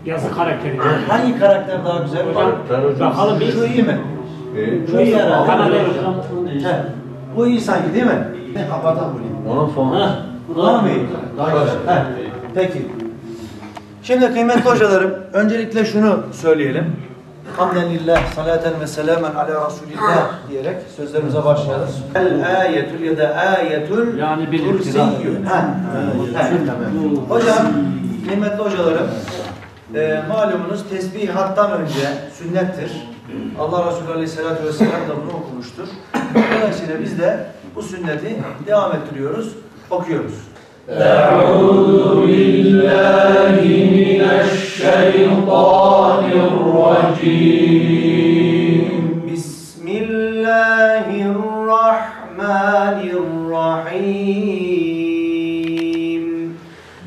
Yazı karakteri. Hangi karakter daha güzel? Hocam, bakalım bir. Şu iyi mi? Şu iyi herhalde. Kanader hocam. Bu iyi sanki değil mi? Kafadan vurayım. Onun fonu. Daha mı iyi? Daha güzel. Peki. Şimdi kıymetli hocalarım, öncelikle şunu söyleyelim. Hamdülillah, salaten ve selamen ala Resulillah diyerek sözlerimize başlayalım. El-ayetul ya da ayetul Yani bir kursiyyü. Hocam, kıymetli hocalarım, malumunuz tesbihattan önce sünnettir. Allah Resulü Aleyhisselatü Vesselam da bunu okumuştur. Dolayısıyla biz de bu sünneti devam ettiriyoruz, okuyoruz. Eûzu billahi mineşşeytanirracim. Bismillahirrahmanirrahim.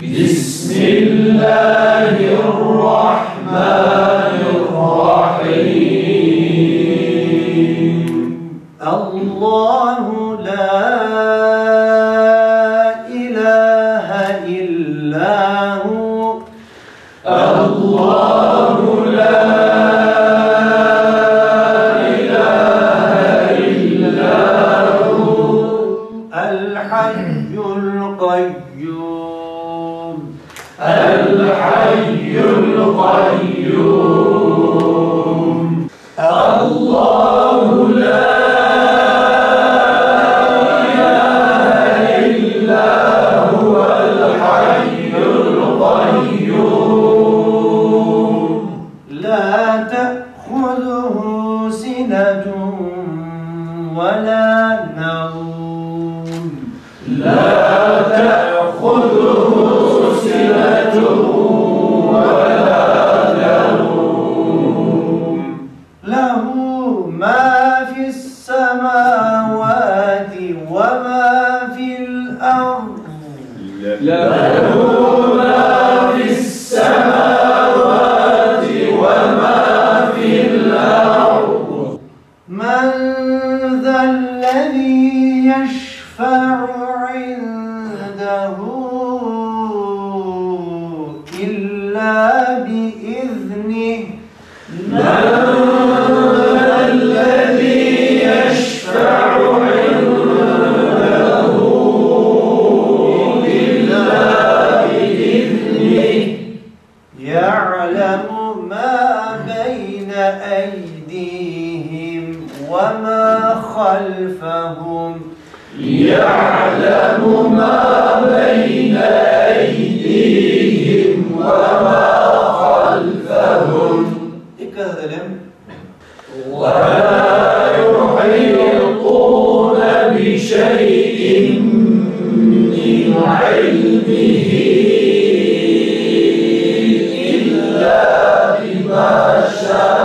Bismillahirrahmanirrahim. Allahu la Allahu la ilahe illahu El-Hayyul Kayyum. El-Hayyul Kayyum. Allahu la ولا نوم لا تأخذه سنة ولا نوم له ما في السماوات وما في الأرض له ما في السماوات وما في الأرض من ذا الذي يشفع عنده إلا بإذنه من ذا الذي يشفع عنده إلا بإذنه يعلم ما بين أيديهم وما خلفهم يعلم ما بين أيديهم وما خلفهم dikkat edelim. ولا يحيطون بشيء من علمه إلا بما شاء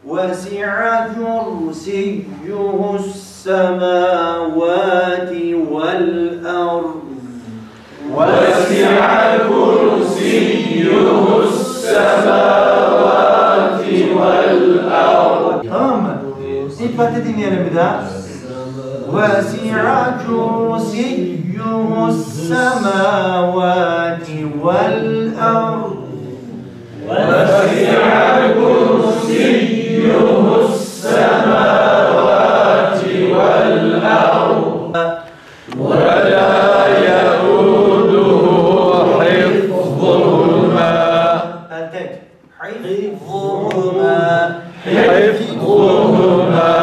وسع كرسيه السماوات والأرض وسع كرسيه السماوات والأرض. Tamam mı? İlk parti dinleyelim bir daha. وسع كرسيه السماوات والأرض وسع كرسيه السماوات والأرض ولا يؤوده حفظهما حفظهما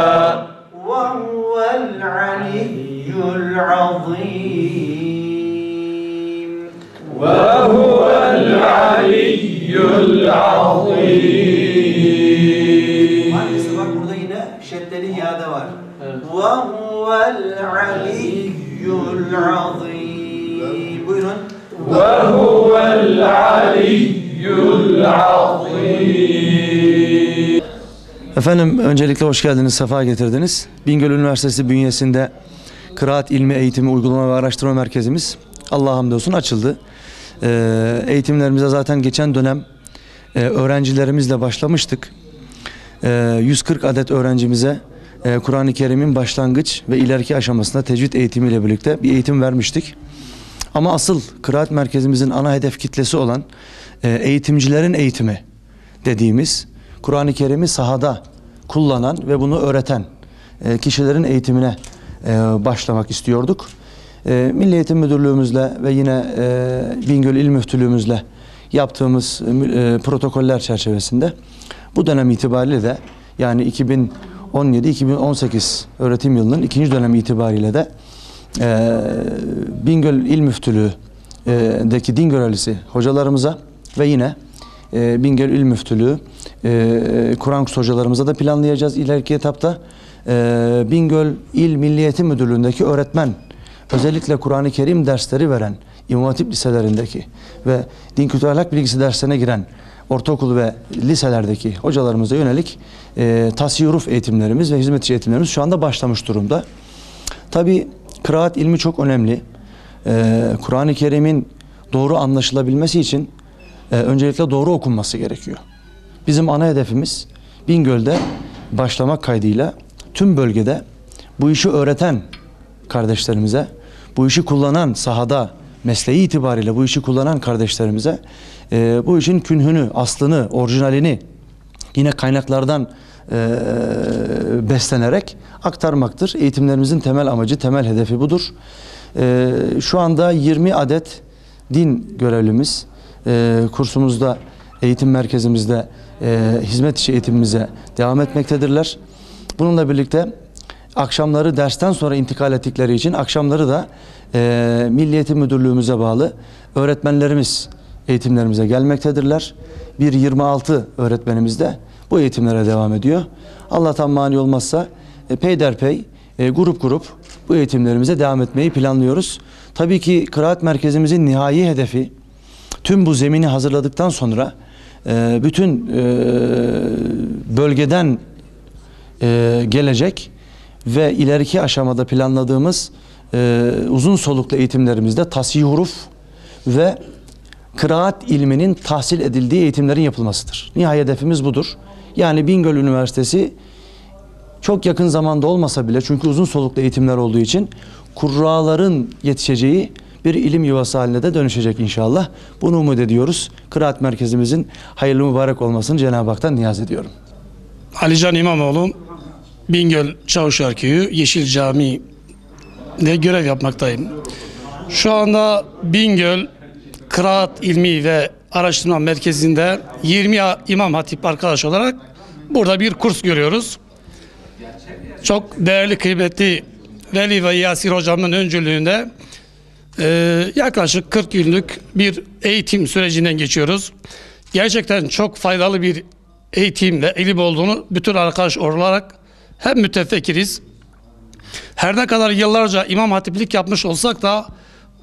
وهو العلي العظيم وهو العلي العظيم. Maalesef bak burada yine şeddeli yağda var. وهو العلي العظيم. Buyurun. وهو العلي العظيم. Efendim öncelikle hoş geldiniz, sefa getirdiniz. Bingöl Üniversitesi bünyesinde Kıraat İlmi Eğitimi Uygulama ve Araştırma Merkezimiz Allah'a hamdolsun açıldı. Eğitimlerimize zaten geçen dönem öğrencilerimizle başlamıştık. 140 adet öğrencimize Kur'an-ı Kerim'in başlangıç ve ileriki aşamasında tecvid eğitimiyle birlikte bir eğitim vermiştik. Ama asıl kıraat merkezimizin ana hedef kitlesi olan eğitimcilerin eğitimi dediğimiz, Kur'an-ı Kerim'i sahada kullanan ve bunu öğreten kişilerin eğitimine başlamak istiyorduk. Milli Eğitim Müdürlüğümüzle ve yine Bingöl İl Müftülüğümüzle yaptığımız protokoller çerçevesinde bu dönem itibariyle de, yani 2017-2018 öğretim yılının ikinci dönemi itibariyle de Bingöl İl Müftülüğü'deki din görevlisi hocalarımıza ve yine Bingöl İl Müftülüğü Kur'an kursu hocalarımıza da planlayacağız ileriki etapta. Bingöl İl Milli Eğitim Müdürlüğü'ndeki öğretmen, özellikle Kur'an-ı Kerim dersleri veren İmam Hatip liselerindeki ve din kültür ahlak bilgisi derslerine giren ortaokul ve liselerdeki hocalarımıza yönelik tasavvuf eğitimlerimiz ve hizmetçi eğitimlerimiz şu anda başlamış durumda. Tabi kıraat ilmi çok önemli. Kur'an-ı Kerim'in doğru anlaşılabilmesi için öncelikle doğru okunması gerekiyor. Bizim ana hedefimiz Bingöl'de başlamak kaydıyla tüm bölgede bu işi öğreten kardeşlerimize, bu işi kullanan sahada mesleği itibariyle bu işi kullanan kardeşlerimize bu işin künhünü, aslını, orijinalini yine kaynaklardan beslenerek aktarmaktır. Eğitimlerimizin temel amacı, temel hedefi budur. Şu anda 20 adet din görevlimiz kursumuzda, eğitim merkezimizde hizmet içi eğitimimize devam etmektedirler. Bununla birlikte akşamları dersten sonra intikal ettikleri için akşamları da Milli Eğitim Müdürlüğümüze bağlı öğretmenlerimiz eğitimlerimize gelmektedirler. 26 öğretmenimiz de bu eğitimlere devam ediyor. Allah'tan mani olmazsa peyderpey grup bu eğitimlerimize devam etmeyi planlıyoruz. Tabii ki kıraat merkezimizin nihai hedefi tüm bu zemini hazırladıktan sonra bütün bölgeden gelecek ve ileriki aşamada planladığımız uzun soluklu eğitimlerimizde tasih huruf ve kıraat ilminin tahsil edildiği eğitimlerin yapılmasıdır. Nihai hedefimiz budur. Yani Bingöl Üniversitesi çok yakın zamanda olmasa bile, çünkü uzun soluklu eğitimler olduğu için kurraların yetişeceği bir ilim yuvası haline de dönüşecek inşallah. Bunu umut ediyoruz. Kıraat merkezimizin hayırlı mübarek olmasını Cenab-ı Hak'tan niyaz ediyorum. Alican İmamoğlu, Bingöl Çavuşlar Köyü Yeşil Camii'de görev yapmaktayım. Şu anda Bingöl Kıraat İlmi ve Araştırma Merkezi'nde 20 İmam Hatip arkadaş olarak burada bir kurs görüyoruz. Çok değerli, kıymetli Veli ve Yasir hocamın öncülüğünde yaklaşık 40 günlük bir eğitim sürecinden geçiyoruz. Gerçekten çok faydalı bir eğitim ve ilim olduğunu bütün arkadaş olarak hem mütefekkiriz. Her ne kadar yıllarca imam hatiplik yapmış olsak da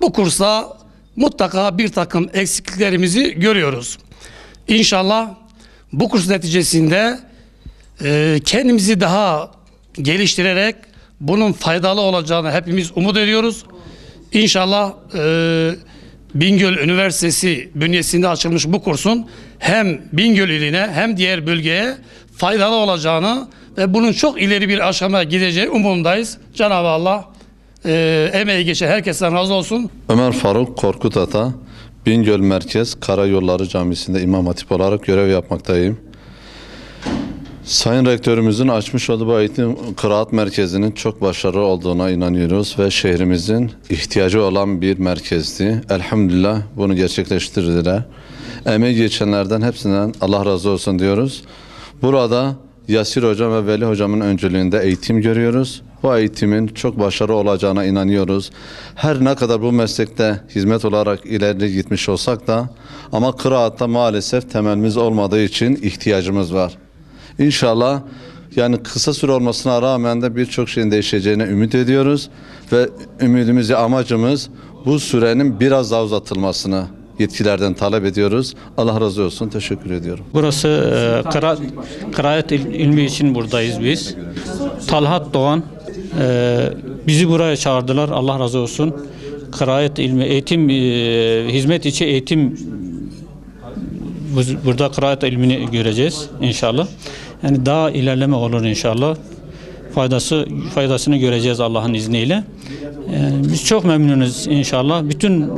bu kursa mutlaka bir takım eksikliklerimizi görüyoruz. İnşallah bu kurs neticesinde kendimizi daha geliştirerek bunun faydalı olacağını hepimiz umut ediyoruz. İnşallah Bingöl Üniversitesi bünyesinde açılmış bu kursun hem Bingöl iline hem diğer bölgeye faydalı olacağını ve bunun çok ileri bir aşamaya gideceği umudundayız. Cenab-ı Allah emeği geçen herkesten razı olsun. Ömer Faruk Korkut Ata, Bingöl Merkez Karayolları Camisi'nde İmam Hatip olarak görev yapmaktayım. Sayın Rektörümüzün açmış olduğu bu eğitim kıraat merkezinin çok başarılı olduğuna inanıyoruz ve şehrimizin ihtiyacı olan bir merkezdi. Elhamdülillah bunu gerçekleştirdiler. Emeği geçenlerden hepsinden Allah razı olsun diyoruz. Burada Yasir Hocam ve Veli Hocamın öncülüğünde eğitim görüyoruz. Bu eğitimin çok başarılı olacağına inanıyoruz. Her ne kadar bu meslekte hizmet olarak ileri gitmiş olsak da ama kıraatta maalesef temelimiz olmadığı için ihtiyacımız var. İnşallah yani kısa süre olmasına rağmen de birçok şeyin değişeceğine ümit ediyoruz ve ümidimiz, amacımız bu sürenin biraz daha uzatılmasını yetkilerden talep ediyoruz. Allah razı olsun. Teşekkür ediyorum. Burası kıraat ilmi için buradayız biz. Talhat Doğan bizi buraya çağırdılar. Allah razı olsun. Kıraat ilmi, eğitim, hizmet içi eğitim, burada kıraat ilmini göreceğiz inşallah. Yani daha ilerleme olur inşallah. faydasını göreceğiz Allah'ın izniyle. Biz çok memnunuz inşallah. Bütün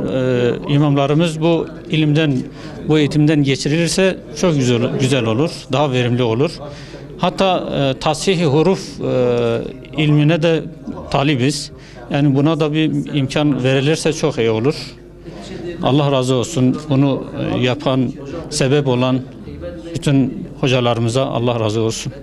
imamlarımız bu ilimden, bu eğitimden geçirilirse çok güzel olur, daha verimli olur. Hatta tasih-i huruf ilmine de talibiz. Yani buna da bir imkan verilirse çok iyi olur. Allah razı olsun. Bunu yapan, sebep olan bütün hocalarımıza Allah razı olsun.